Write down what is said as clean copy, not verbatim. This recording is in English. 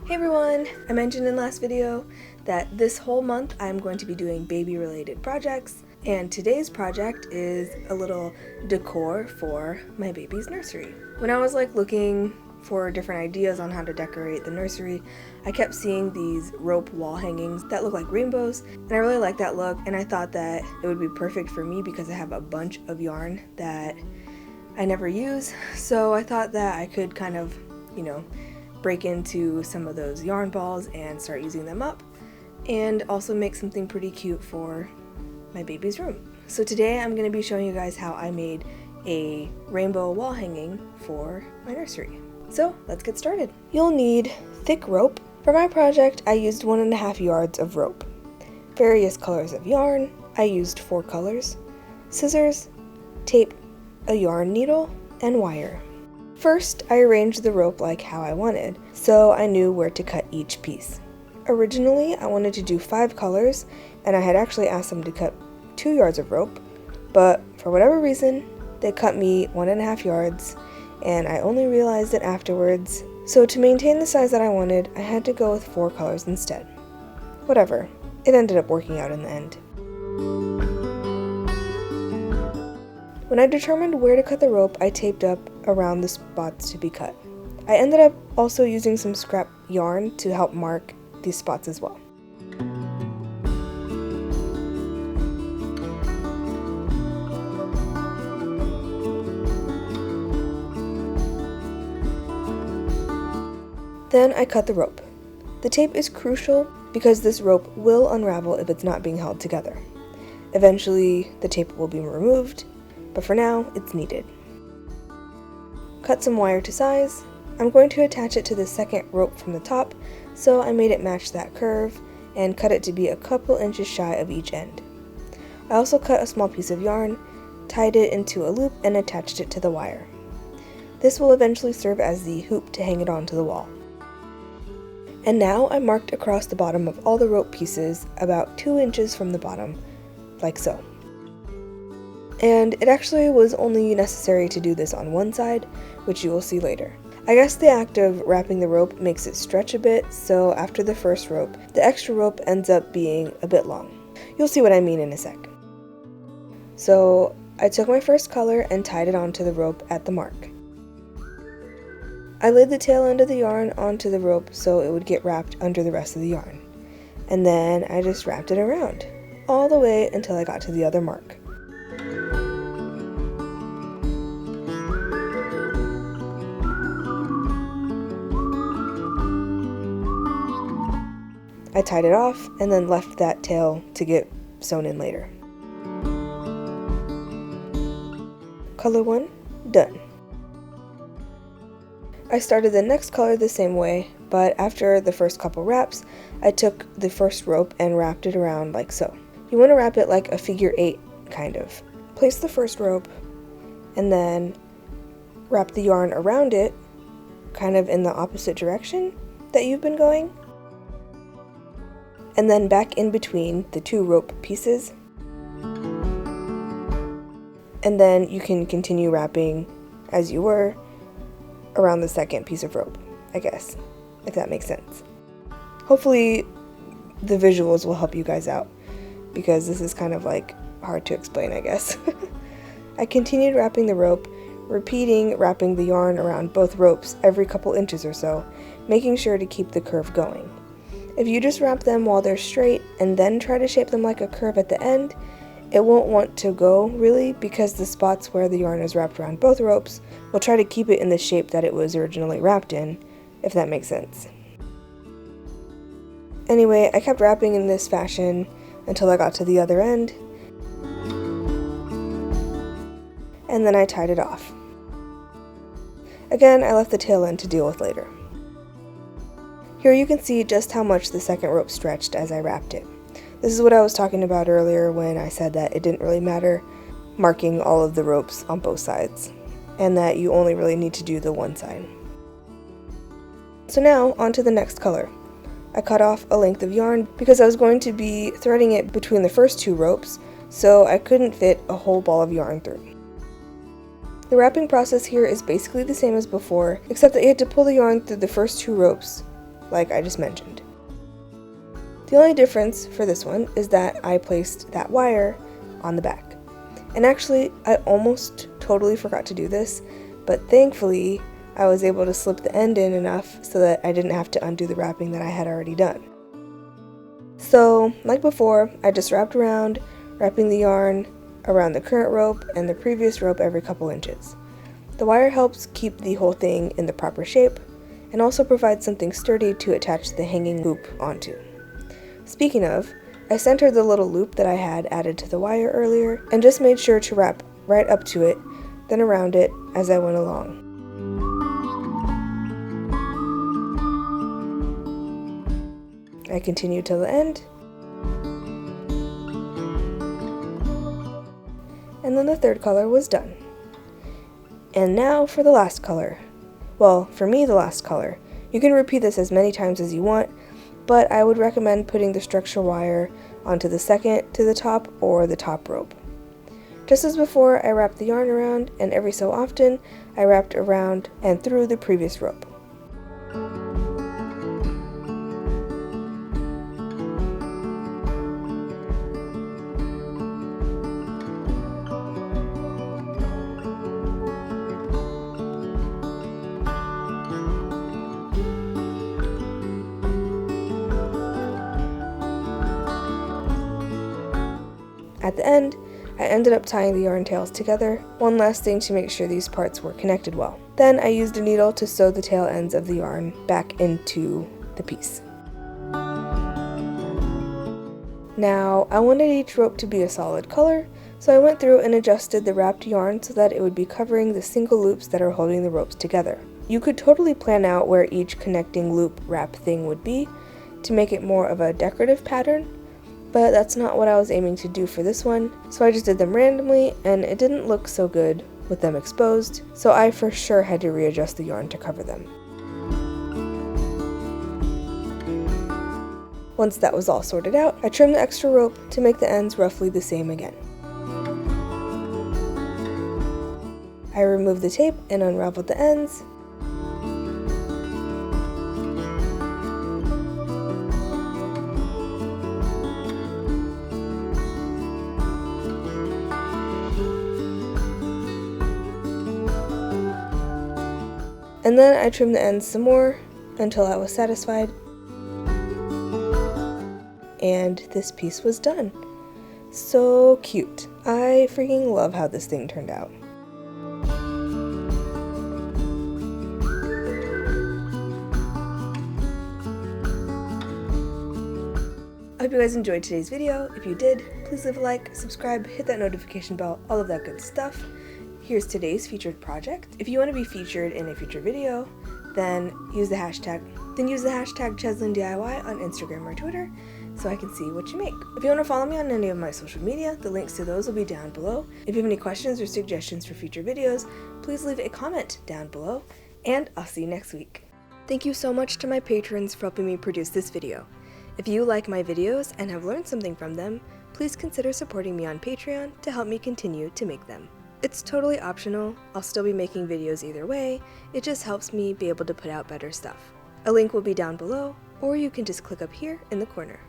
Hey everyone! I mentioned in last video that this whole month I'm going to be doing baby related projects, and today's project is a little decor for my baby's nursery. When I was looking for different ideas on how to decorate the nursery, I kept seeing these rope wall hangings that look like rainbows, and I really like that look, and I thought that it would be perfect for me because I have a bunch of yarn that I never use. So I thought that I could kind of, break into some of those yarn balls and start using them up, and also make something pretty cute for my baby's room. So today I'm going to be showing you guys how I made a rainbow wall hanging for my nursery. So let's get started. You'll need thick rope. For my project I used 1.5 yards of rope, various colors of yarn, I used 4 colors, scissors, tape, a yarn needle, and wire. First, I arranged the rope like how I wanted, so I knew where to cut each piece. Originally, I wanted to do 5 colors, and I had actually asked them to cut 2 yards of rope, but for whatever reason, they cut me 1.5 yards, and I only realized it afterwards. So to maintain the size that I wanted, I had to go with 4 colors instead. Whatever, it ended up working out in the end. When I determined where to cut the rope, I taped up around the spots to be cut. I ended up also using some scrap yarn to help mark these spots as well. Then I cut the rope. The tape is crucial because this rope will unravel if it's not being held together. Eventually, the tape will be removed, but for now, it's needed. Cut some wire to size. I'm going to attach it to the second rope from the top, so I made it match that curve and cut it to be a couple inches shy of each end. I also cut a small piece of yarn, tied it into a loop, and attached it to the wire. This will eventually serve as the hoop to hang it onto the wall. And now I marked across the bottom of all the rope pieces about 2 inches from the bottom, like so. And it actually was only necessary to do this on one side, which you will see later. I guess the act of wrapping the rope makes it stretch a bit, so after the first rope, the extra rope ends up being a bit long. You'll see what I mean in a sec. So I took my first color and tied it onto the rope at the mark. I laid the tail end of the yarn onto the rope so it would get wrapped under the rest of the yarn. And then I just wrapped it around, all the way until I got to the other mark. I tied it off and then left that tail to get sewn in later. Color 1, done. I started the next color the same way, but after the first couple wraps, I took the first rope and wrapped it around like so. You want to wrap it like a figure 8, kind of. Place the first rope and then wrap the yarn around it, kind of in the opposite direction that you've been going, and then back in between the 2 rope pieces. And then you can continue wrapping as you were around the second piece of rope, I guess, if that makes sense. Hopefully the visuals will help you guys out, because this is kind of hard to explain, I guess. I continued wrapping the rope, wrapping the yarn around both ropes every couple inches or so, making sure to keep the curve going. If you just wrap them while they're straight and then try to shape them like a curve at the end, it won't want to go really, because the spots where the yarn is wrapped around both ropes will try to keep it in the shape that it was originally wrapped in, if that makes sense. Anyway, I kept wrapping in this fashion until I got to the other end, and then I tied it off. Again, I left the tail end to deal with later. Here you can see just how much the second rope stretched as I wrapped it. This is what I was talking about earlier when I said that it didn't really matter marking all of the ropes on both sides, and that you only really need to do the one side. So now, on to the next color. I cut off a length of yarn because I was going to be threading it between the first 2 ropes, so I couldn't fit a whole ball of yarn through. The wrapping process here is basically the same as before, except that you had to pull the yarn through the first 2 ropes, like I just mentioned. The only difference for this one is that I placed that wire on the back. And actually, I almost totally forgot to do this, but thankfully, I was able to slip the end in enough so that I didn't have to undo the wrapping that I had already done. So, like before, I just wrapped around, wrapping the yarn around the current rope and the previous rope every couple inches. The wire helps keep the whole thing in the proper shape and also provides something sturdy to attach the hanging loop onto. Speaking of, I centered the little loop that I had added to the wire earlier and just made sure to wrap right up to it, then around it as I went along. I continued till the end, and then the third color was done. And now for the last color. Well, for me, the last color. You can repeat this as many times as you want, but I would recommend putting the structural wire onto the second to the top or the top rope. Just as before, I wrapped the yarn around, and every so often, I wrapped around and through the previous rope. At the end, I ended up tying the yarn tails together, one last thing to make sure these parts were connected well. Then I used a needle to sew the tail ends of the yarn back into the piece. Now, I wanted each rope to be a solid color, so I went through and adjusted the wrapped yarn so that it would be covering the single loops that are holding the ropes together. You could totally plan out where each connecting loop wrap thing would be to make it more of a decorative pattern, but that's not what I was aiming to do for this one, so I just did them randomly and it didn't look so good with them exposed, so I for sure had to readjust the yarn to cover them. Once that was all sorted out, I trimmed the extra rope to make the ends roughly the same again. I removed the tape and unraveled the ends. And then I trimmed the ends some more until I was satisfied. And this piece was done. So cute. I freaking love how this thing turned out. I hope you guys enjoyed today's video. If you did, please leave a like, subscribe, hit that notification bell, all of that good stuff. Here's today's featured project. If you want to be featured in a future video, then use the hashtag CheslinDIY on Instagram or Twitter so I can see what you make. If you want to follow me on any of my social media, the links to those will be down below. If you have any questions or suggestions for future videos, please leave a comment down below, and I'll see you next week. Thank you so much to my patrons for helping me produce this video. If you like my videos and have learned something from them, please consider supporting me on Patreon to help me continue to make them. It's totally optional. I'll still be making videos either way. It just helps me be able to put out better stuff. A link will be down below, or you can just click up here in the corner.